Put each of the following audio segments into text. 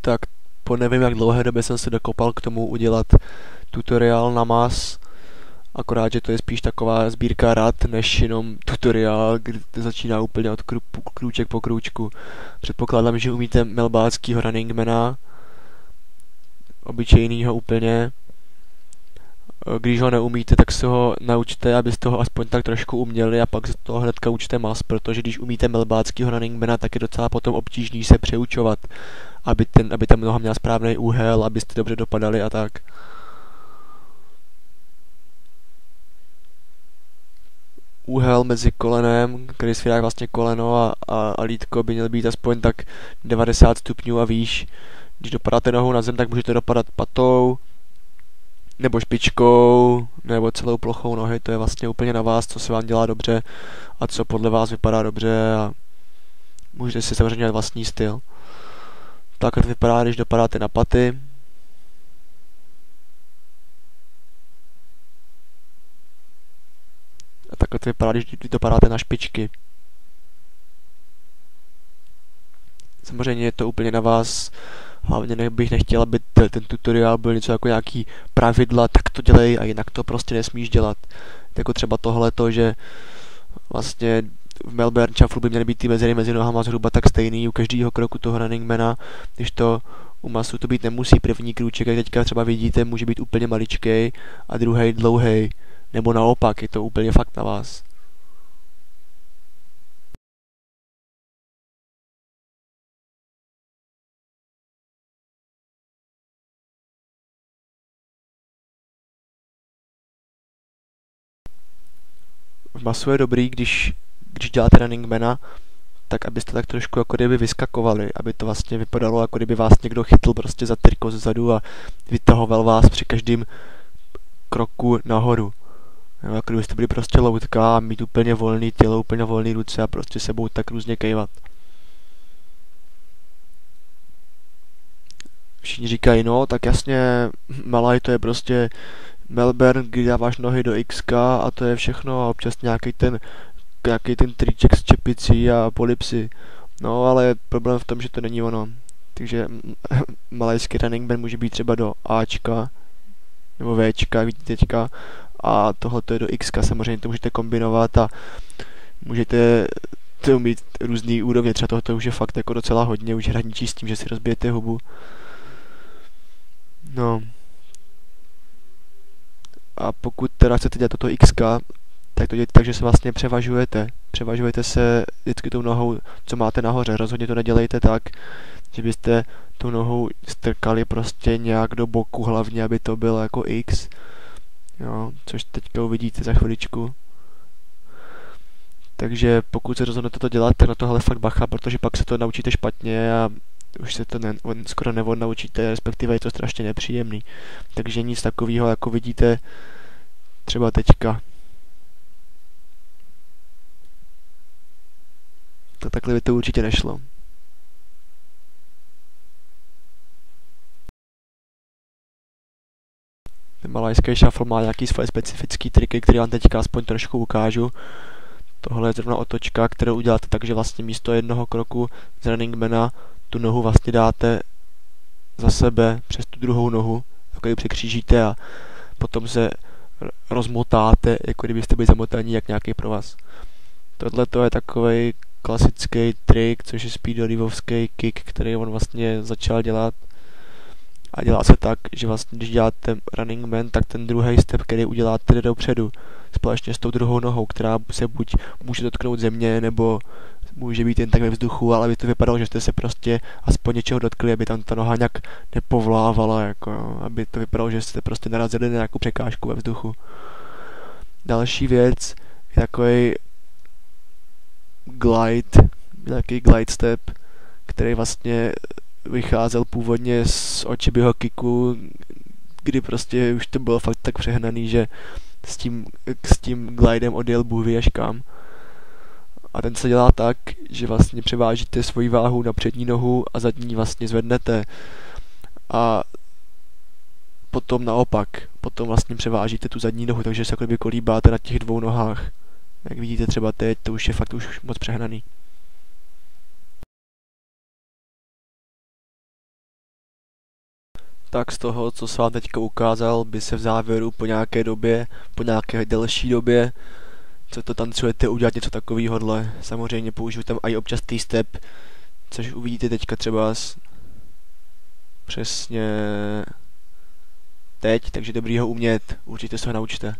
tak po nevím jak dlouhé době jsem se dokopal k tomu udělat tutoriál na MAS, akorát, že to je spíš taková sbírka rad, než jenom tutoriál, kdy to začíná úplně od krůček po krůčku. Předpokládám, že umíte melbáckýho runningmana, obyčejnýho úplně. Když ho neumíte, tak se ho naučte, abyste ho aspoň tak trošku uměli a pak z toho hnedka učte MAS, protože když umíte melbáckýho runningmana, tak je docela potom obtížný se přeučovat, aby ta noha měla správný úhel, abyste dobře dopadali a tak. Úhel mezi kolenem, který svěrá vlastně koleno a lítko by měl být aspoň tak 90 stupňů a výš. Když dopadáte nohou na zem, tak můžete dopadat patou, nebo špičkou, nebo celou plochou nohy, to je vlastně úplně na vás, co se vám dělá dobře a co podle vás vypadá dobře a můžete si samozřejmě dělat vlastní styl. Takhle to vypadá, když dopadáte na paty. A takhle to vypadá, když dopadáte na špičky. Samozřejmě je to úplně na vás. Hlavně bych nechtěl, aby ten tutoriál byl něco jako nějaký pravidla, tak to dělej a jinak to prostě nesmíš dělat. Jako třeba tohleto, že vlastně v Melbourne Shufflu by měly být ty mezery mezi nohama zhruba tak stejný u každého kroku toho runningmana, když to u masu to být nemusí. První krůček, jak teďka třeba vidíte, může být úplně maličkej a druhý dlouhej. Nebo naopak, je to úplně fakt na vás. V masu je dobrý, když děláte runningmana, tak abyste tak trošku jako kdyby vyskakovali, aby to vlastně vypadalo, jako kdyby vás někdo chytl prostě za triko zezadu a vytahoval vás při každém kroku nahoru. Jako kdybyste byli prostě loutka a mít úplně volný tělo, úplně volný ruce a prostě sebou tak různě kejvat. Všichni říkají, no tak jasně, Malaj to je prostě Melbourne, kdy dáváš nohy do XK a to je všechno a občas nějaký ten triček s čepicí a polipsy. No ale problém v tom, že to není ono. Takže malajský runningman může být třeba do Ačka nebo Včka, vidíte teďka, a tohle je do Xka, samozřejmě to můžete kombinovat a můžete to mít různý úrovně, třeba tohle už je fakt jako docela hodně, už hraničí s tím, že si rozbijete hubu. No. A pokud teda chcete dělat toto XK, tak to děláte tak, že se vlastně převažujete. Převažujete se vždycky tou nohou, co máte nahoře. Rozhodně to nedělejte tak, že byste tou nohou strkali prostě nějak do boku, hlavně aby to bylo jako X. Jo, což teďka uvidíte za chviličku. Takže pokud se rozhodnete to dělat, tak na tohle fakt bacha, protože pak se to naučíte špatně a už se to skoro neodnaučíte, respektive je to strašně nepříjemný. Takže nic takového, jako vidíte třeba teďka. To takhle by to určitě nešlo. Ten malajský shuffle má nějaký svoje specifické triky, které vám teďka aspoň trošku ukážu. Tohle je zrovna otočka, kterou uděláte tak, že vlastně místo jednoho kroku z runningmana tu nohu vlastně dáte za sebe přes tu druhou nohu, jako ji překřížíte a potom se rozmotáte, jako kdybyste byli zamotaní jak nějaký provaz. Tohle to je takovej klasický trik, což je speedolivovský kick, který on vlastně začal dělat. A dělá se tak, že vlastně když děláte running man, tak ten druhý step, který uděláte, jde dopředu. Společně s tou druhou nohou, která se buď může dotknout země, nebo může být jen tak ve vzduchu, ale aby to vypadalo, že jste se prostě aspoň něčeho dotkli, aby tam ta noha nějak nepovlávala, jako, aby to vypadalo, že jste prostě narazili na nějakou překážku ve vzduchu. Další věc je takový nějaký glide step, který vlastně vycházel původně z očibyho kicku, kdy prostě už to bylo fakt tak přehnaný, že s tím glidem odjel Bůh ví až kam. A ten se dělá tak, že vlastně převážíte svoji váhu na přední nohu a zadní vlastně zvednete. A potom naopak, potom vlastně převážíte tu zadní nohu, takže se jako kdyby kolíbáte na těch dvou nohách. Jak vidíte třeba teď, to už je fakt už moc přehnaný. Tak z toho, co jsem vám teďka ukázal, by se v závěru po nějaké době, po nějaké delší době, co to tancujete, udělat něco takovýhodle. Samozřejmě použiju tam i občas step, což uvidíte teďka třeba přesně teď, takže dobrý ho umět, určitě se ho naučte.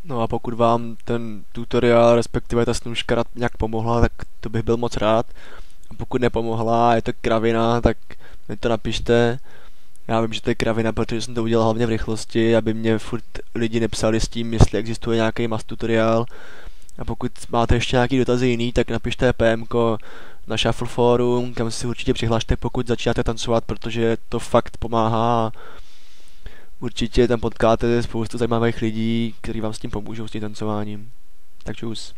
No a pokud vám ten tutoriál, respektive ta snůžka nějak pomohla, tak to bych byl moc rád. A pokud nepomohla, je to kravina, tak mi to napište. Já vím, že to je kravina, protože jsem to udělal hlavně v rychlosti, aby mě furt lidi nepsali s tím, jestli existuje nějaký must tutoriál. A pokud máte ještě nějaký dotazy jiný, tak napište PMko na Shuffle Forum, kam si určitě přihlašte, pokud začínáte tancovat, protože to fakt pomáhá. Určitě tam potkáte spoustu zajímavých lidí, kteří vám s tím pomůžou, s tím tancováním. Tak čus.